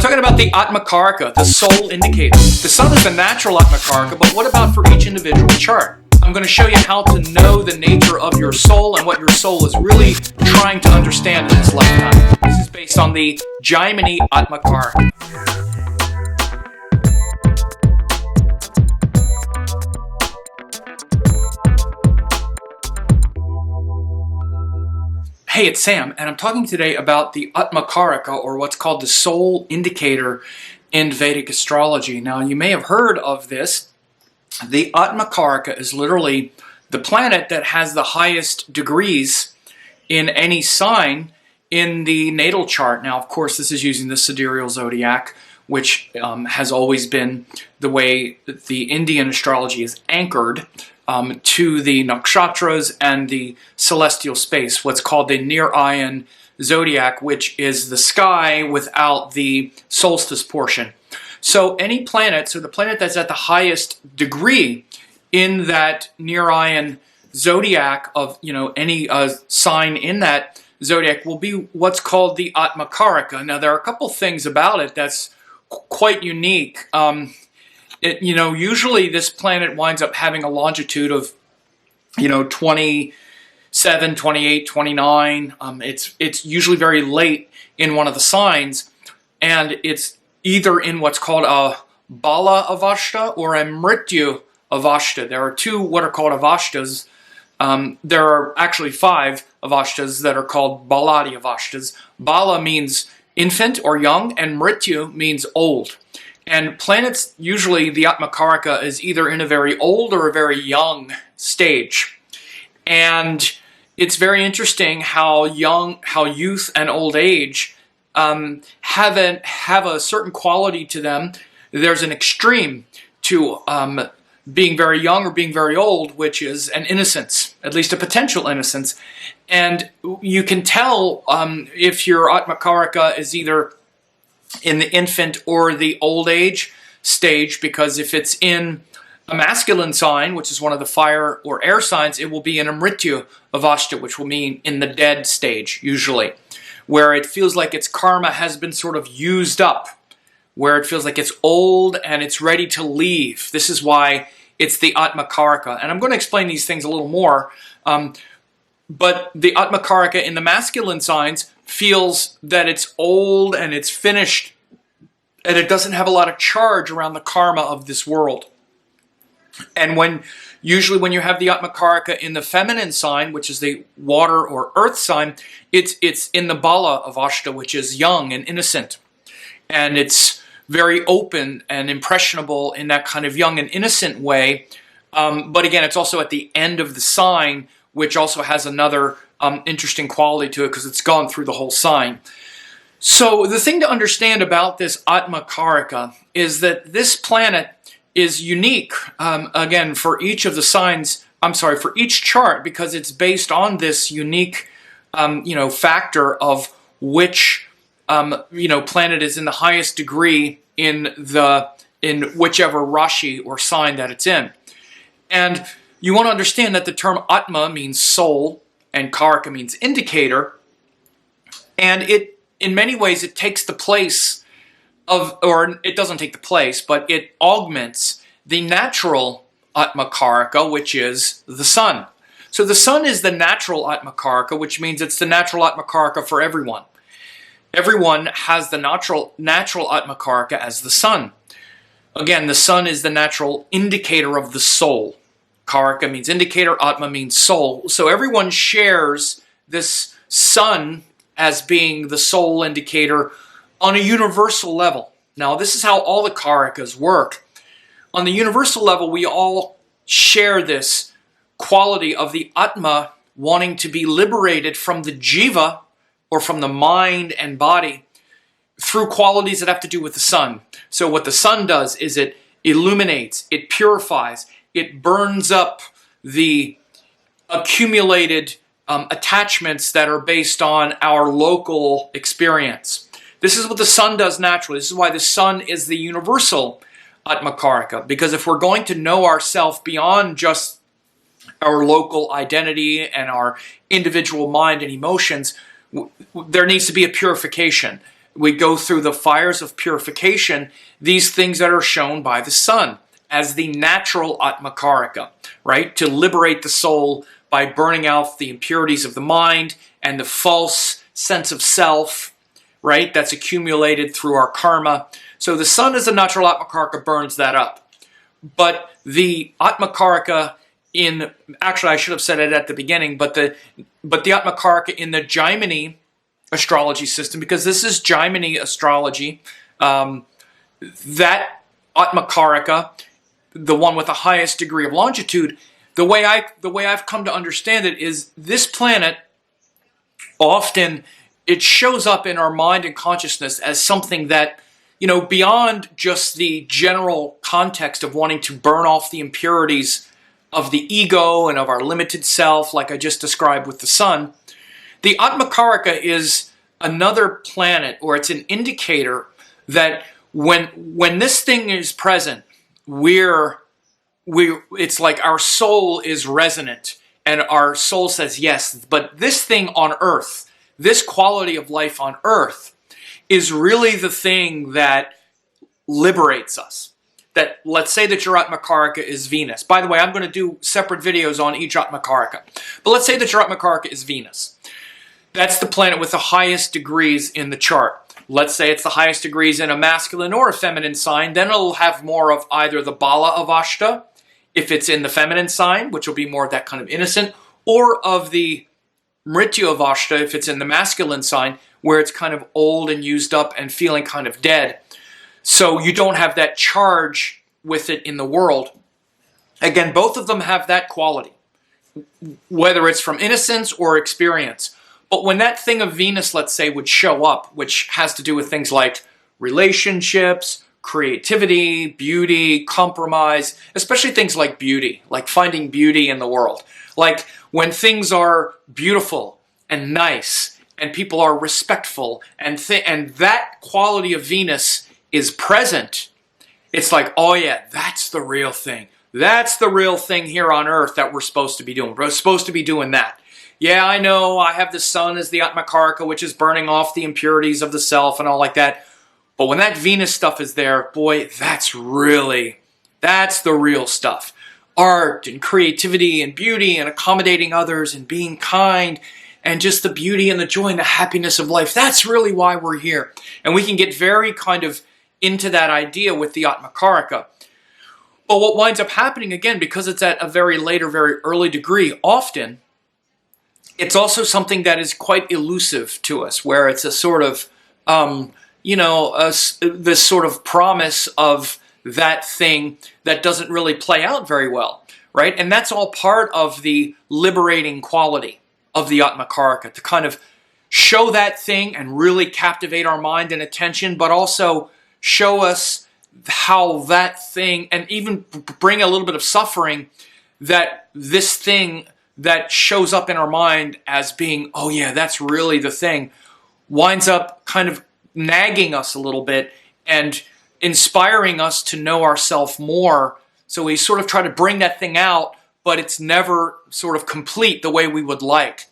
Talking about the Atma Karaka, the soul indicator. The sun is the natural Atma Karaka, but what about for each individual chart? I'm going to show you how to know the nature of your soul and what your soul is really trying to understand in this lifetime. This is based on the Jaimini Atma Karaka. Hey, it's Sam, and I'm talking today about the Atma Karaka, or what's called the soul indicator in Vedic astrology. Now, you may have heard of this. The Atma Karaka is literally the planet that has the highest degrees in any sign in the natal chart. Now, of course, this is using the Sidereal Zodiac, which has always been the way the Indian astrology is anchored to the nakshatras and the celestial space, what's called the Nirayan Zodiac, which is the sky without the solstice portion. So any planet, so the planet that's at the highest degree in that Nirayan Zodiac of, any sign in that Zodiac will be what's called the Atma Karaka. Now, there are a couple things about it that's quite unique. Usually this planet winds up having a longitude of, 27, 28, 29. It's usually very late in one of the signs, and it's either in what's called a Bala Avashta or a Mrityu Avashta. There are two what are called Avashtas. There are actually 5 Avashtas that are called Baladi Avashtas. Bala means infant or young, and Mrityu means old. And planets, usually the Atma Karaka is either in a very old or a very young stage. And it's very interesting how youth and old age have a certain quality to them. There's an extreme to being very young or being very old, which is an innocence, at least a potential innocence. And you can tell if your Atma Karaka is either in the infant or the old age stage, because if it's in a masculine sign, which is one of the fire or air signs, it will be in a Mrityu Avashta, which will mean in the dead stage, usually, where it feels like its karma has been sort of used up, where it feels like it's old and it's ready to leave. This is why it's the Atma Karaka. And I'm going to explain these things a little more. But the Atma Karaka in the masculine signs feels that it's old and it's finished, and it doesn't have a lot of charge around the karma of this world. And usually when you have the Atma Karaka in the feminine sign, which is the water or earth sign, it's in the Bala Avashta, which is young and innocent. And it's very open and impressionable in that kind of young and innocent way. But again, it's also at the end of the sign, which also has another interesting quality to it because it's gone through the whole sign. So the thing to understand about this Atma Karaka is that this planet is unique, again, for each of the signs, for each chart, because it's based on this unique, factor of which, planet is in the highest degree in whichever Rashi or sign that it's in. And you want to understand that the term Atma means soul, and Karaka means indicator, and in many ways it takes the place of, or it doesn't take the place, but it augments the natural Atma Karaka, which is the sun. So the sun is the natural Atma Karaka, which means it's the natural Atma Karaka for everyone. Everyone has the natural Atma Karaka as the sun. Again, the sun is the natural indicator of the soul. Karaka means indicator, Atma means soul. So everyone shares this sun as being the soul indicator on a universal level. Now, this is how all the Karakas work. On the universal level, we all share this quality of the Atma wanting to be liberated from the Jiva, or from the mind and body, through qualities that have to do with the sun. So what the sun does is it illuminates, it purifies, it burns up the accumulated attachments that are based on our local experience. This is what the sun does naturally. This is why the sun is the universal Atma Karaka, because if we're going to know ourselves beyond just our local identity and our individual mind and emotions, there needs to be a purification. we go through the fires of purification, these things that are shown by the sun as the natural Atma Karaka, right? To liberate the soul by burning out the impurities of the mind and the false sense of self, right? That's accumulated through our karma. So the sun as a natural Atma Karaka burns that up. But the Atma Karaka actually I should have said it at the beginning, but the Atma Karaka in the Jaimini astrology system, because this is Jaimini astrology, that Atma Karaka, the one with the highest degree of longitude, the way I've come to understand it is this planet often it shows up in our mind and consciousness as something that, beyond just the general context of wanting to burn off the impurities of the ego and of our limited self, like I just described with the sun. The Atma Karaka is another planet, or it's an indicator that when this thing is present, it's like our soul is resonant, and our soul says yes. But this thing on Earth, this quality of life on Earth, is really the thing that liberates us. That, let's say that your Atma Karaka is Venus. By the way, I'm going to do separate videos on each Atma Karaka. But let's say that your Atma Karaka is Venus. That's the planet with the highest degrees in the chart. Let's say it's the highest degrees in a masculine or a feminine sign. Then it'll have more of either the Bala of Ashta, if it's in the feminine sign, which will be more of that kind of innocent, or of the Mrityu of Ashta, if it's in the masculine sign, where it's kind of old and used up and feeling kind of dead. So you don't have that charge with it in the world. Again, both of them have that quality, whether it's from innocence or experience. But when that thing of Venus, let's say, would show up, which has to do with things like relationships, creativity, beauty, compromise, especially things like beauty, like finding beauty in the world. Like when things are beautiful and nice and people are respectful and that quality of Venus is present, it's like, oh yeah, that's the real thing. That's the real thing here on Earth that we're supposed to be doing. We're supposed to be doing that. Yeah, I know I have the sun as the Atma Karaka, which is burning off the impurities of the self and all like that. But when that Venus stuff is there, boy, that's the real stuff. Art and creativity and beauty and accommodating others and being kind and just the beauty and the joy and the happiness of life. That's really why we're here. And we can get very kind of into that idea with the Atma Karaka. But what winds up happening, again, because it's at a very late or very early degree, often, it's also something that is quite elusive to us, where it's a sort of, this sort of promise of that thing that doesn't really play out very well, right? And that's all part of the liberating quality of the Atma Karaka, to kind of show that thing and really captivate our mind and attention, but also show us how that thing, and even bring a little bit of suffering, that this thing that shows up in our mind as being, oh yeah, that's really the thing, winds up kind of nagging us a little bit and inspiring us to know ourselves more. So we sort of try to bring that thing out, but it's never sort of complete the way we would like.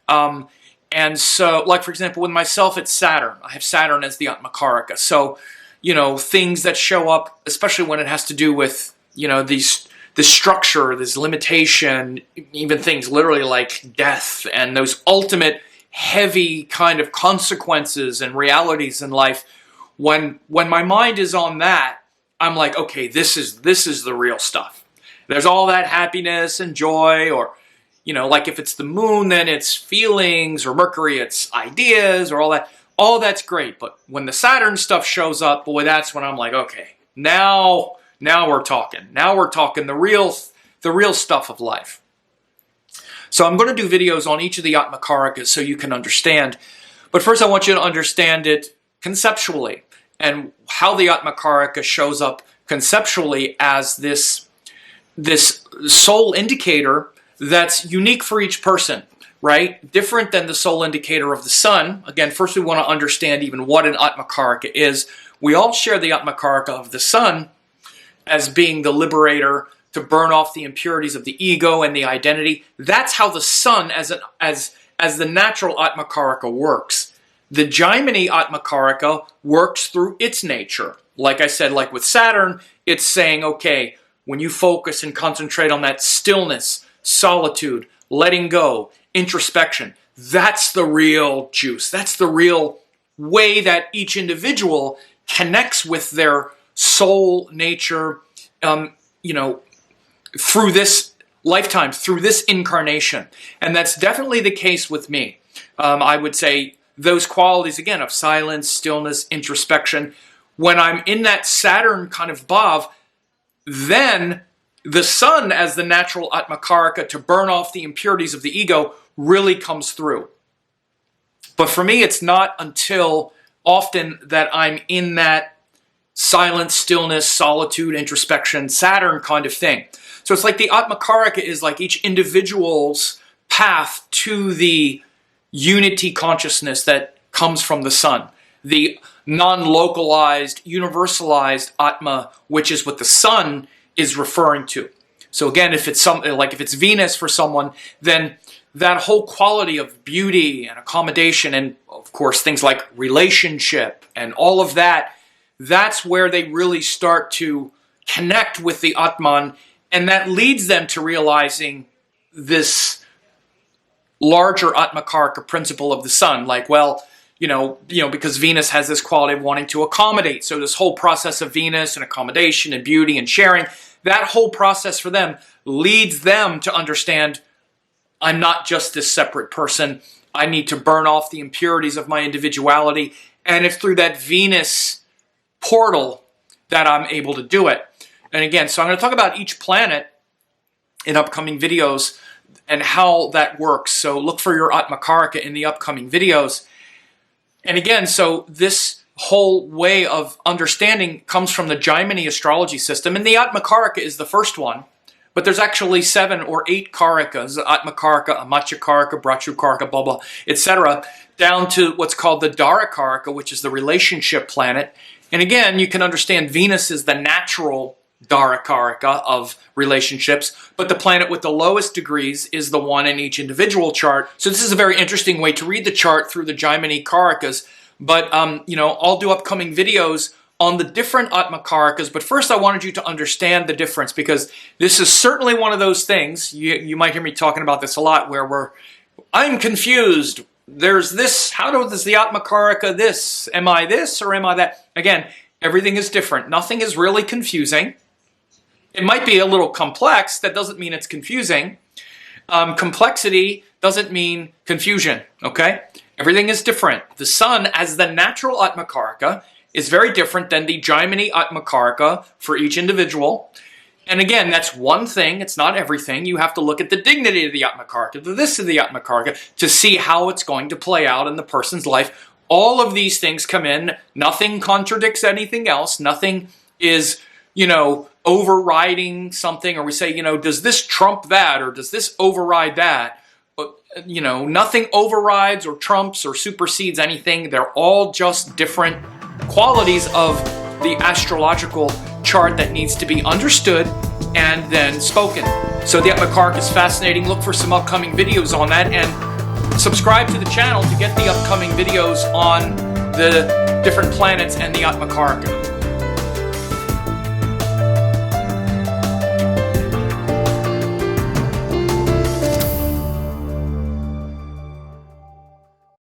And so, like for example, with myself, it's Saturn. I have Saturn as the Atma Karaka. So, things that show up, especially when it has to do with, this structure, this limitation, even things literally like death and those ultimate heavy kind of consequences and realities in life. When my mind is on that, I'm like, okay, this is the real stuff. There's all that happiness and joy, or, like if it's the moon, then it's feelings, or Mercury, it's ideas, or all that. All that's great. But when the Saturn stuff shows up, boy, that's when I'm like, okay, now we're talking. Now we're talking the real stuff of life. So I'm going to do videos on each of the Atma Karakas so you can understand. But first I want you to understand it conceptually, and how the Atma Karaka shows up conceptually as this soul indicator that's unique for each person, right? Different than the soul indicator of the sun. Again, first we want to understand even what an Atma Karaka is. We all share the Atma Karaka of the sun as being the liberator, to burn off the impurities of the ego and the identity. That's how the sun as the natural Atma Karaka works. The Gemini Atma Karaka works through its nature. Like I said, like with Saturn, it's saying, okay, when you focus and concentrate on that stillness, solitude, letting go, introspection, that's the real juice. That's the real way that each individual connects with their soul nature, through this lifetime, through this incarnation. And that's definitely the case with me. I would say those qualities, again, of silence, stillness, introspection, when I'm in that Saturn kind of bhav, then the sun as the natural Atma Karaka to burn off the impurities of the ego really comes through. But for me, it's not until often that I'm in that silence, stillness, solitude, introspection, Saturn kind of thing. So it's like the Atma Karaka is like each individual's path to the unity consciousness that comes from the sun. The non-localized, universalized Atma, which is what the sun is referring to. So again, if it's if it's Venus for someone, then that whole quality of beauty and accommodation and of course things like relationship and all of that, that's where they really start to connect with the Atman, and that leads them to realizing this larger Atma Karaka principle of the sun. Like, well, because Venus has this quality of wanting to accommodate. So this whole process of Venus and accommodation and beauty and sharing, that whole process for them leads them to understand, I'm not just this separate person. I need to burn off the impurities of my individuality. And it's through that Venus portal that I'm able to do it. And again, so I'm going to talk about each planet in upcoming videos and how that works. So look for your Atma Karaka in the upcoming videos. And again, so this whole way of understanding comes from the Gemini astrology system. And the Atma Karaka is the first one. But there's actually 7 or 8 Karakas, Atma Karaka, Amatya Karaka, Brachu Karaka, blah, blah, etc., down to what's called the Dara Karaka, which is the relationship planet. And again, you can understand Venus is the natural Dara Karaka of relationships, but the planet with the lowest degrees is the one in each individual chart. So this is a very interesting way to read the chart through the Gemini Karakas. But, I'll do upcoming videos on the different Atma Karakas, but first I wanted you to understand the difference, because this is certainly one of those things, you might hear me talking about this a lot, where I'm confused. There's this, how does the Atma Karaka this? Am I this or am I that? Again, everything is different. Nothing is really confusing. It might be a little complex. That doesn't mean it's confusing. Complexity doesn't mean confusion, okay? Everything is different. The sun, as the natural Atma Karaka, is very different than the Gemini Atma Karaka for each individual. And again, that's one thing. It's not everything. You have to look at the dignity of the Atma Karaka, of the Atma Karaka, to see how it's going to play out in the person's life. All of these things come in. Nothing contradicts anything else. Nothing is, overriding something, or we say, does this trump that, or does this override that? Nothing overrides or trumps or supersedes anything. They're all just different qualities of the astrological chart that needs to be understood and then spoken. So the Atma Karaka is fascinating. Look for some upcoming videos on that, and subscribe to the channel to get the upcoming videos on the different planets and the Atma Karaka.